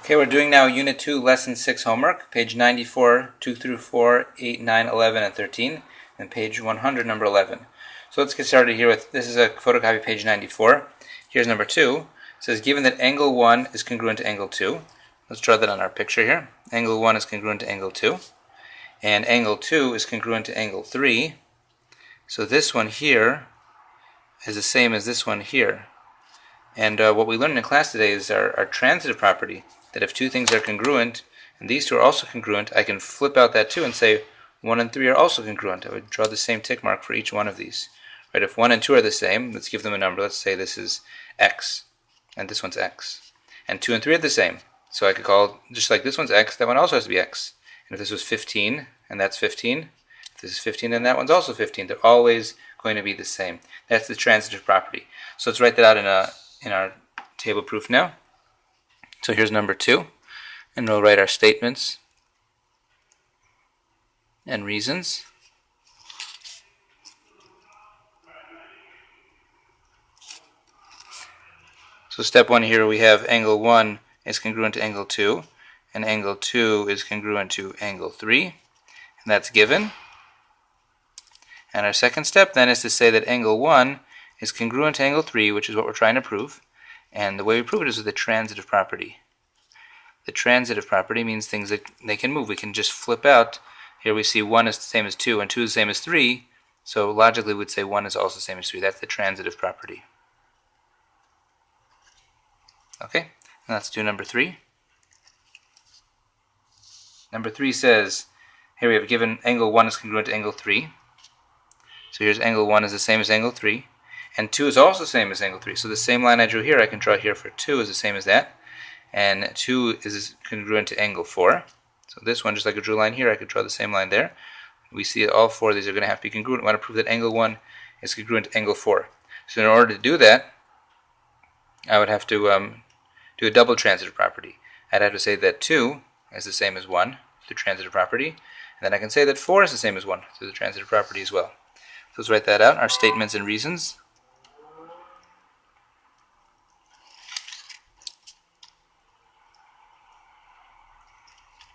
Okay, we're doing now Unit 2, Lesson 6 homework, page 94, 2 through 4, 8, 9, 11, and 13, and page 100, number 11. So let's get started here with, this is a photocopy, page 94. Here's number 2. It says, given that angle 1 is congruent to angle 2. Let's draw that on our picture here. Angle 1 is congruent to angle 2. And angle 2 is congruent to angle 3. So this one here is the same as this one here. And what we learned in class today is our transitive property, that if two things are congruent, and these two are also congruent, I can flip out that 2 and say 1 and 3 are also congruent. I would draw the same tick mark for each one of these. Right? If 1 and 2 are the same, let's give them a number. Let's say this is x, and this one's x. And 2 and 3 are the same. So I could call, just like this one's x, that one also has to be x. And if this was 15, and that's 15, if this is 15, then that one's also 15. They're always going to be the same. That's the transitive property. So let's write that out in our table proof now. So here's number 2, and we'll write our statements and reasons. So step 1 here, we have angle 1 is congruent to angle 2, and angle 2 is congruent to angle 3, and that's given. And our second step then is to say that angle 1 is congruent to angle 3, which is what we're trying to prove. And the way we prove it is with the transitive property. The transitive property means things that they can move. We can just flip out. Here we see 1 is the same as 2 and 2 is the same as 3. So logically we'd say 1 is also the same as 3. That's the transitive property. Okay, and let's do number 3. Number 3 says, here we have given angle 1 is congruent to angle 3. So here's angle 1 is the same as angle 3. And 2 is also the same as angle 3. So the same line I drew here, I can draw here for 2 is the same as that. And 2 is congruent to angle 4. So this one, just like I drew a line here, I could draw the same line there. We see all 4 of these are going to have to be congruent. We want to prove that angle 1 is congruent to angle 4. So in order to do that, I would have to do a double transitive property. I'd have to say that 2 is the same as 1 through transitive property. And then I can say that 4 is the same as 1 through the transitive property as well. So let's write that out, our statements and reasons.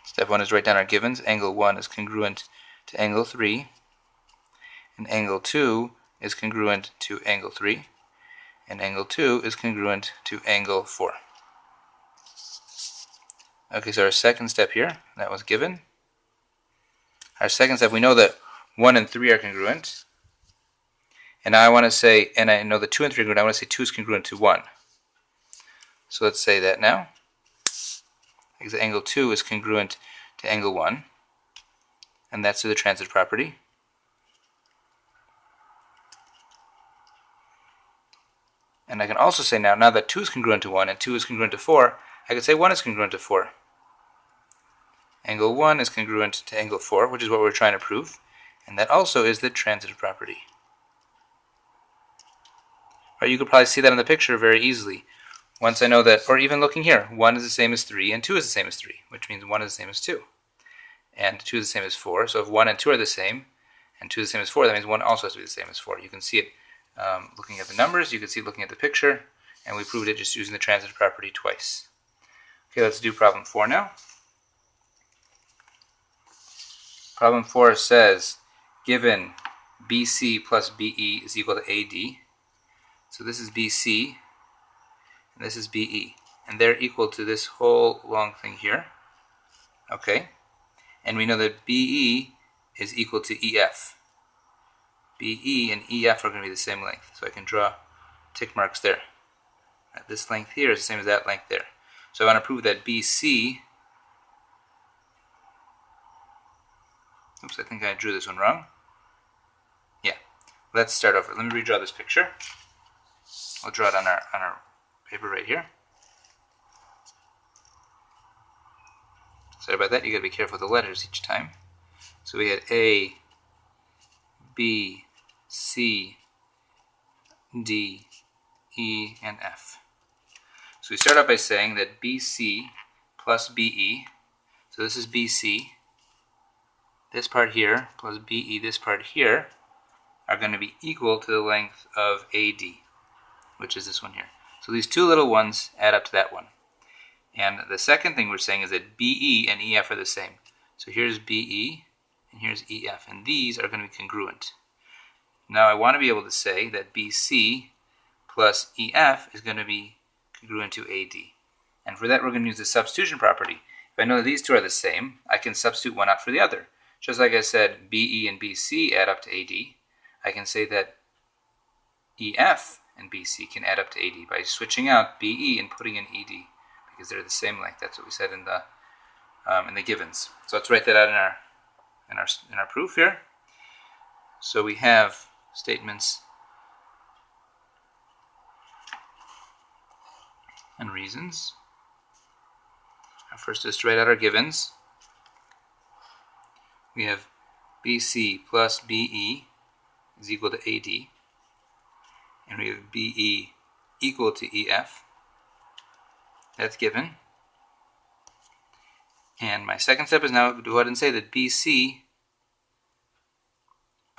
Step 1 is write down our givens. Angle 1 is congruent to angle 3, and angle 2 is congruent to angle 3, and angle 2 is congruent to angle 4. Okay, so our second step here, that was given. Our second step, we know that 1 and 3 are congruent, and I want to say, and I know that 2 and 3 are congruent, I want to say 2 is congruent to 1. So let's say that now. Because angle 2 is congruent to angle 1, and that's through the transitive property. And I can also say now that 2 is congruent to 1 and 2 is congruent to 4, I could say 1 is congruent to 4. Angle 1 is congruent to angle 4, which is what we're trying to prove, and that also is the transitive property. Right, you could probably see that in the picture very easily. Once I know that, or even looking here, 1 is the same as 3 and 2 is the same as 3, which means 1 is the same as 2. And 2 is the same as 4, so if 1 and 2 are the same, and 2 is the same as 4, that means 1 also has to be the same as 4. You can see it looking at the numbers, you can see it looking at the picture, and we proved it just using the transitive property twice. Okay, let's do problem 4 now. Problem 4 says, given BC plus BE is equal to AD, so this is BC, and this is BE, and they're equal to this whole long thing here. Okay, and we know that BE is equal to EF. BE and EF are going to be the same length, so I can draw tick marks there. This length here is the same as that length there. So I want to prove that BC, oops, I think I drew this one wrong. Yeah, let's start over. Let me redraw this picture. I'll draw it on our paper right here. Sorry about that, you gotta be careful with the letters each time. So we had A, B, C, D, E, and F. So we start out by saying that BC plus BE, so this is BC, this part here, plus BE, this part here, are going to be equal to the length of AD, which is this one here. So these two little ones add up to that one. And the second thing we're saying is that BE and EF are the same. So here's BE and here's EF, and these are going to be congruent. Now I want to be able to say that BC plus EF is going to be congruent to AD. And for that we're going to use the substitution property. If I know that these two are the same, I can substitute one out for the other. Just like I said BE and BC add up to AD, I can say that EF and BC can add up to AD by switching out BE and putting in ED, because they're the same length. That's what we said in the givens. So let's write that out in our proof here. So we have statements and reasons. First is to write out our givens. We have BC plus BE is equal to AD, and we have BE equal to EF. That's given. And my second step is now to go ahead and say that BC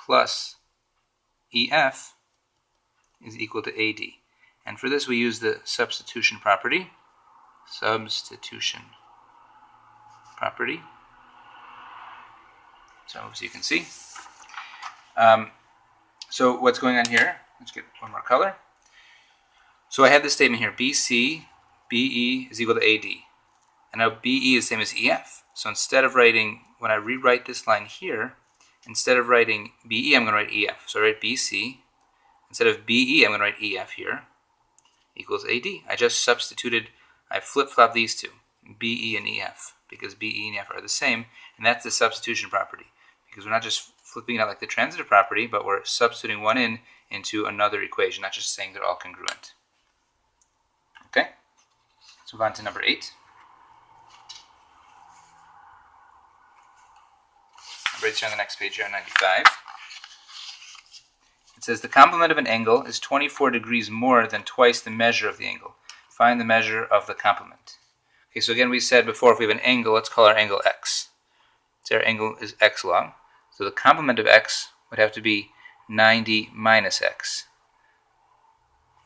plus EF is equal to AD. And for this we use the substitution property. So you can see. So what's going on here? Let's get one more color. So I have this statement here, BC, BE is equal to AD. And now BE is the same as EF. So instead of writing, when I rewrite this line here, instead of writing BE, I'm going to write EF. So I write BC. Instead of BE, I'm going to write EF here, equals AD. I just substituted, I flip-flopped these two, BE and EF, because BE and EF are the same, and that's the substitution property. Because we're not just flipping it out like the transitive property, but we're substituting one into another equation, not just saying they're all congruent. Okay, let's move on to number 8. Number 8's on the next page here on 95. It says the complement of an angle is 24 degrees more than twice the measure of the angle. Find the measure of the complement. Okay, so again we said before, if we have an angle, let's call our angle x. So our angle is x long. So the complement of x would have to be 90 minus x.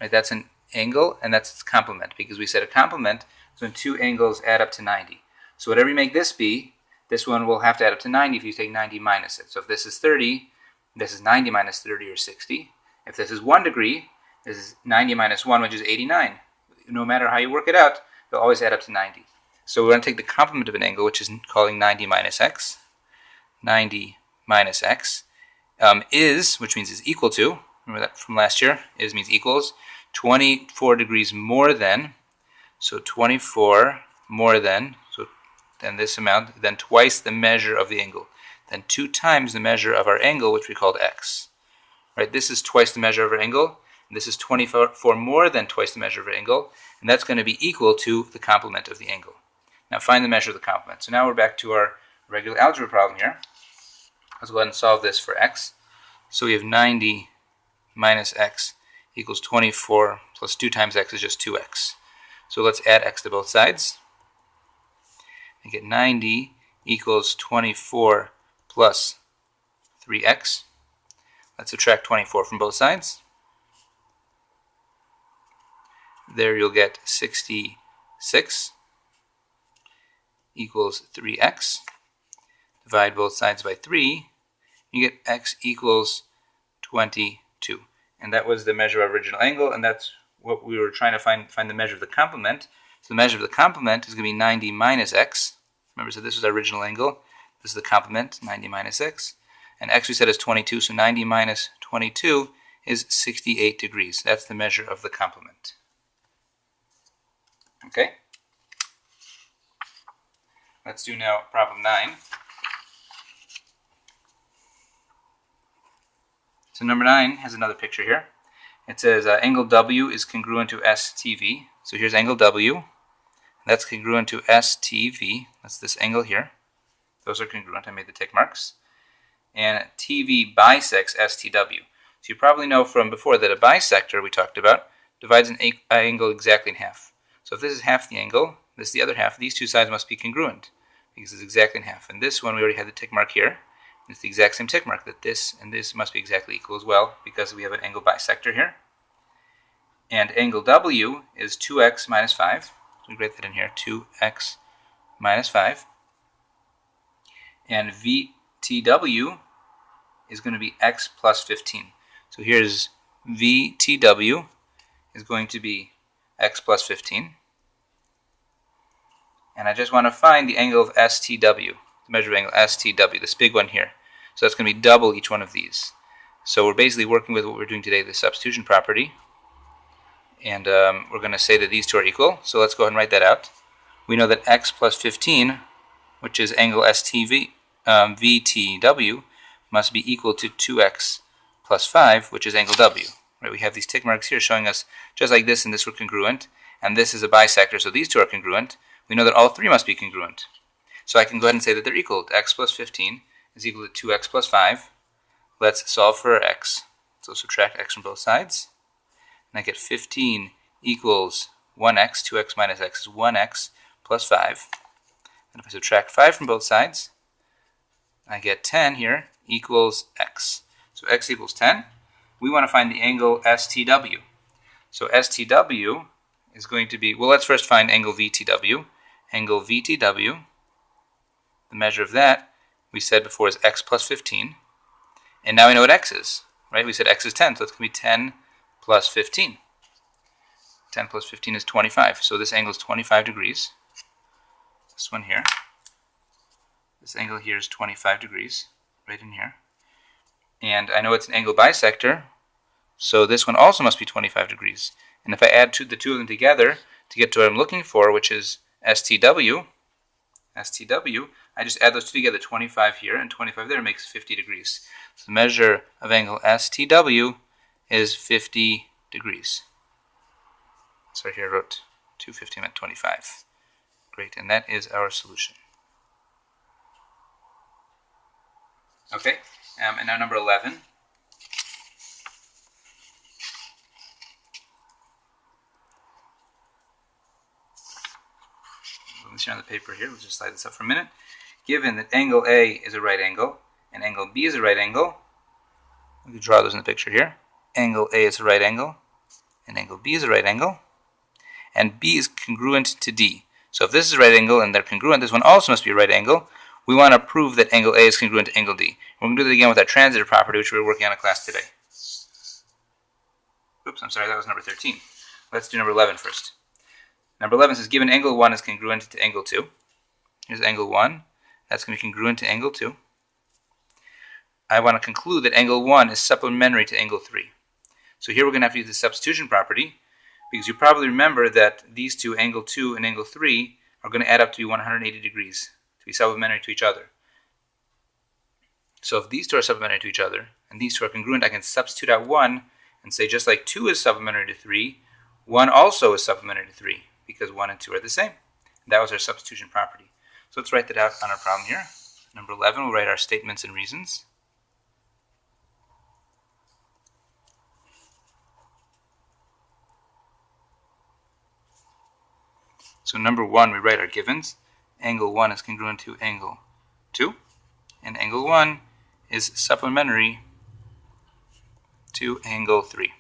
Right, that's an angle, and that's its complement, because we said a complement is when two angles add up to 90. So whatever you make this be, this one will have to add up to 90 if you take 90 minus it. So if this is 30, this is 90 minus 30, or 60. If this is 1 degree, this is 90 minus 1, which is 89. No matter how you work it out, they'll always add up to 90. So we're going to take the complement of an angle, which is calling 90 minus x. 90 minus x is, which means is equal to, remember that from last year, is means equals, 24 degrees more than, so 24 more than, so then this amount, then twice the measure of the angle, then 2 times the measure of our angle, which we called x. Right, this is twice the measure of our angle, and this is 24 more than twice the measure of our angle, and that's going to be equal to the complement of the angle. Now find the measure of the complement. So now we're back to our regular algebra problem here. Let's go ahead and solve this for x. So we have 90 minus x equals 24 plus 2 times x is just 2x. So let's add x to both sides. And get 90 equals 24 plus 3x. Let's subtract 24 from both sides. There you'll get 66 equals 3x. Divide both sides by 3. You get x equals 22. And that was the measure of our original angle, and that's what we were trying to find the measure of the complement. So the measure of the complement is going to be 90 minus x. Remember, so this was our original angle. This is the complement, 90 minus x. And x we said is 22, so 90 minus 22 is 68 degrees. That's the measure of the complement. Okay? Let's do now problem 9. So number 9 has another picture here. It says angle W is congruent to STV. So here's angle W. That's congruent to STV. That's this angle here. Those are congruent. I made the tick marks. And TV bisects STW. So you probably know from before that a bisector we talked about divides an angle exactly in half. So if this is half the angle, this is the other half, these two sides must be congruent because it's exactly in half. And this one we already had the tick mark here. It's the exact same tick mark, that this and this must be exactly equal as well because we have an angle bisector here. And angle W is 2x minus 5. So we write that in here, 2x minus 5. And VTW is going to be x plus 15. So here's VTW is going to be x plus 15. And I just want to find the angle of STW, the measure of angle STW, this big one here. So that's going to be double each one of these. So we're basically working with what we're doing today, the substitution property. And we're going to say that these two are equal. So let's go ahead and write that out. We know that x plus 15, which is angle VTW, must be equal to 2x plus 5, which is angle W. Right? We have these tick marks here showing us just like this and this were congruent. And this is a bisector, so these two are congruent. We know that all three must be congruent. So I can go ahead and say that they're equal. X plus 15 is equal to 2x plus 5. Let's solve for x. So subtract x from both sides. And I get 15 equals 1x. 2x minus x is 1x plus 5. And if I subtract 5 from both sides, I get 10 here equals x. So x equals 10. We want to find the angle STW. So STW is going to be, well, let's first find angle VTW. Angle VTW, the measure of that, we said before, is x plus 15. And now we know what x is, right? We said x is 10, so it's going to be 10 plus 15. 10 plus 15 is 25. So this angle is 25 degrees. This one here. This angle here is 25 degrees, right in here. And I know it's an angle bisector, so this one also must be 25 degrees. And if I add the two of them together to get to what I'm looking for, which is STW, I just add those two together, 25 here and 25 there, makes 50 degrees. So the measure of angle STW is 50 degrees. So here I wrote 250, I meant 25. Great, and that is our solution. Okay, and now number 11. Here on the paper here, let's just slide this up for a minute. Given that angle A is a right angle and angle B is a right angle, we can draw those in the picture here. Angle A is a right angle and angle B is a right angle, and B is congruent to D. So if this is a right angle and they're congruent, this one also must be a right angle. We want to prove that angle A is congruent to angle D. We're going to do that again with our transitive property, which we were working on in class today. Oops, I'm sorry, that was number 13. Let's do number 11 first. Number 11 says, given angle 1 is congruent to angle 2. Here's angle 1. That's going to be congruent to angle 2. I want to conclude that angle 1 is supplementary to angle 3. So here we're going to have to use the substitution property, because you probably remember that these two, angle 2 and angle 3, are going to add up to be 180 degrees, to be supplementary to each other. So if these two are supplementary to each other, and these two are congruent, I can substitute out 1 and say just like 2 is supplementary to 3, 1 also is supplementary to 3. Because 1 and 2 are the same. That was our substitution property. So let's write that out on our problem here. Number 11, we'll write our statements and reasons. So number 1, we write our givens. Angle 1 is congruent to angle 2. And angle 1 is supplementary to angle 3.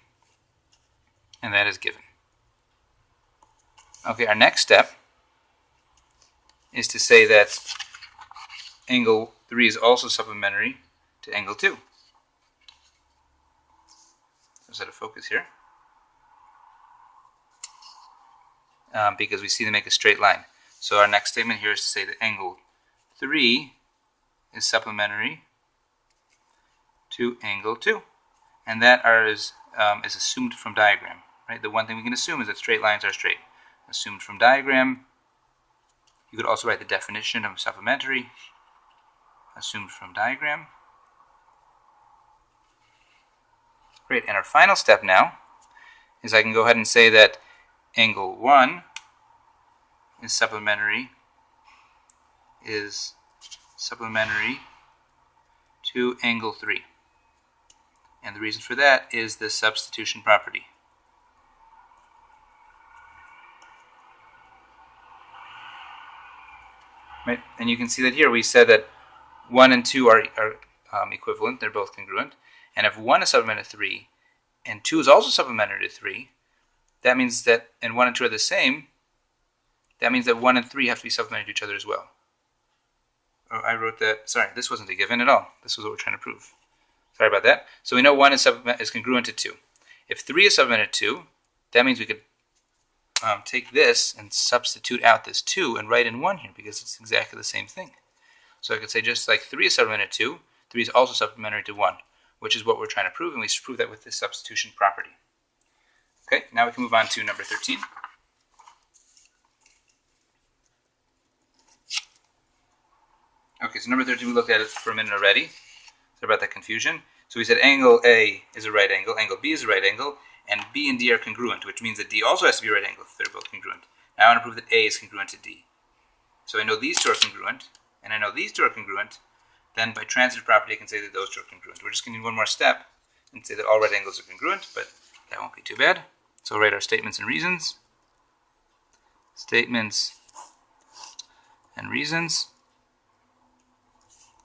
And that is given. Okay, our next step is to say that angle 3 is also supplementary to angle 2. Let's set a focus here. Because we see them make a straight line. So our next statement here is to say that angle 3 is supplementary to angle 2. And that is assumed from diagram. Right? The one thing we can assume is that straight lines are straight. Assumed from diagram. You could also write the definition of supplementary. Assumed from diagram. Great, and our final step now is I can go ahead and say that angle 1 is supplementary to angle 3. And the reason for that is the substitution property. Right? And you can see that here we said that 1 and 2 are equivalent, they're both congruent. And if 1 is supplementary to 3, and 2 is also supplementary to 3, that means that, and 1 and 2 are the same, that means that 1 and 3 have to be supplementary to each other as well. Oh, I wrote that. Sorry, this wasn't a given at all. This was what we're trying to prove. Sorry about that. So we know 1 is congruent to 2. If 3 is supplementary to 2, that means we could take this and substitute out this 2 and write in 1 here because it's exactly the same thing. So I could say just like 3 is supplementary to 2, 3 is also supplementary to 1, which is what we're trying to prove, and we prove that with this substitution property. Okay, now we can move on to number 13. Okay, so number 13, we looked at it for a minute already. Sorry about that confusion. So we said angle A is a right angle B is a right angle, and B and D are congruent, which means that D also has to be a right angle if they're both congruent. Now I want to prove that A is congruent to D. So I know these two are congruent, and I know these two are congruent. Then by transitive property, I can say that those two are congruent. We're just going to need one more step and say that all right angles are congruent, but that won't be too bad. So we'll write our statements and reasons. Statements and reasons.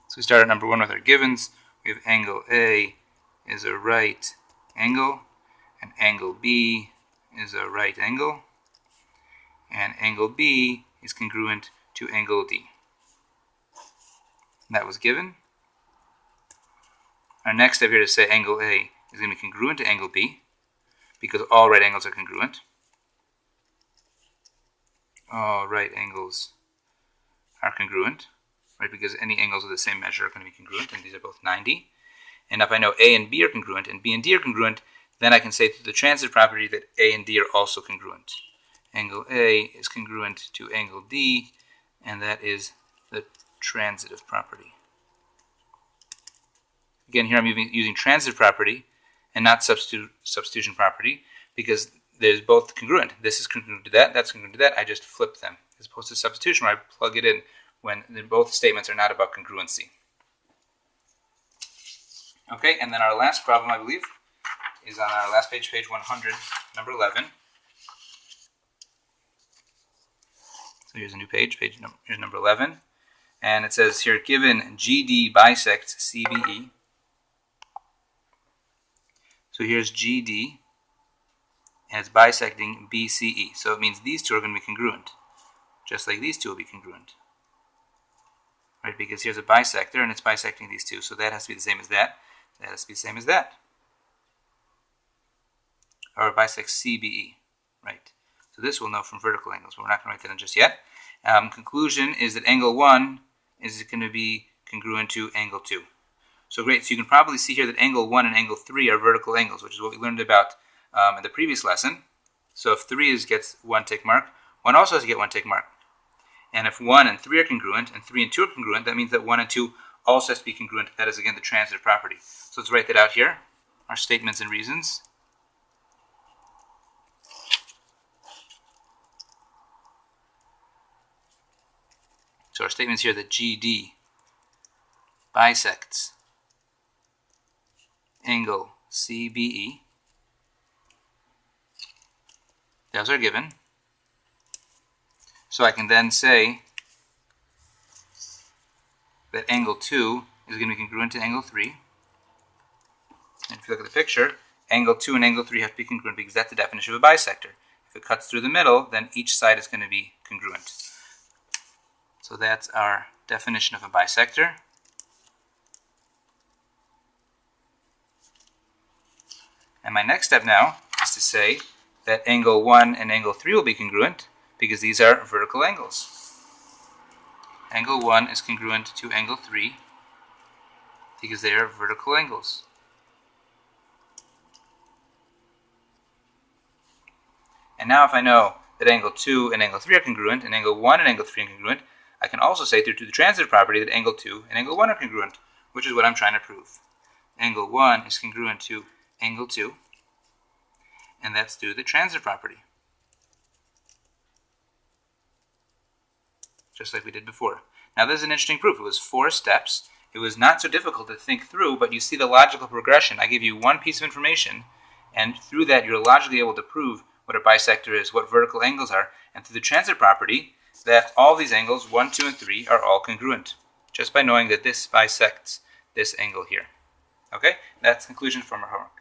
So we start at number 1 with our givens. We have angle A is a right angle, and angle B is a right angle, and angle B is congruent to angle D. That was given. Our next step here is to say angle A is going to be congruent to angle B, because all right angles are congruent. All right angles are congruent, right? Because any angles of the same measure are going to be congruent, and these are both 90. And if I know A and B are congruent and B and D are congruent, then I can say through the transitive property that A and D are also congruent. Angle A is congruent to angle D, and that is the transitive property. Again, here I'm using transitive property and not substitution property, because there's both congruent. This is congruent to that, that's congruent to that. I just flip them, as opposed to substitution where I plug it in when both statements are not about congruency. Okay, and then our last problem, I believe, is on our last page, page 100, number 11. So here's a new page, here's number 11. And it says here, given GD bisects CBE. So here's GD, and it's bisecting BCE. So it means these two are going to be congruent, just like these two will be congruent. Right, because here's a bisector, and it's bisecting these two, so that has to be the same as that. That has to be the same as that. Or bisects CBE, right? So this we'll know from vertical angles, but we're not going to write that in just yet. Conclusion is that angle 1 is going to be congruent to angle 2. So great, so you can probably see here that angle 1 and angle 3 are vertical angles, which is what we learned about in the previous lesson. So if 3 gets 1 tick mark, 1 also has to get 1 tick mark. And if 1 and 3 are congruent, and 3 and 2 are congruent, that means that 1 and 2 also has to be congruent. That is, again, the transitive property. So let's write that out here, our statements and reasons. So our statements here that GD bisects angle CBE. Those are given. So I can then say that angle 2 is going to be congruent to angle 3. And if you look at the picture, angle 2 and angle 3 have to be congruent because that's the definition of a bisector. If it cuts through the middle, then each side is going to be congruent. So that's our definition of a bisector. And my next step now is to say that angle 1 and angle 3 will be congruent because these are vertical angles. Angle 1 is congruent to angle 3 because they are vertical angles. And now if I know that angle 2 and angle 3 are congruent, and angle 1 and angle 3 are congruent, I can also say through the transitive property that angle 2 and angle 1 are congruent, which is what I'm trying to prove. Angle 1 is congruent to angle 2, and that's through the transitive property, just like we did before. Now this is an interesting proof. It was 4 steps. It was not so difficult to think through, but you see the logical progression. I give you one piece of information, and through that you're logically able to prove what a bisector is, what vertical angles are, and through the transitive property that all these angles, 1, 2, and 3, are all congruent, just by knowing that this bisects this angle here. Okay, that's the conclusion from our homework.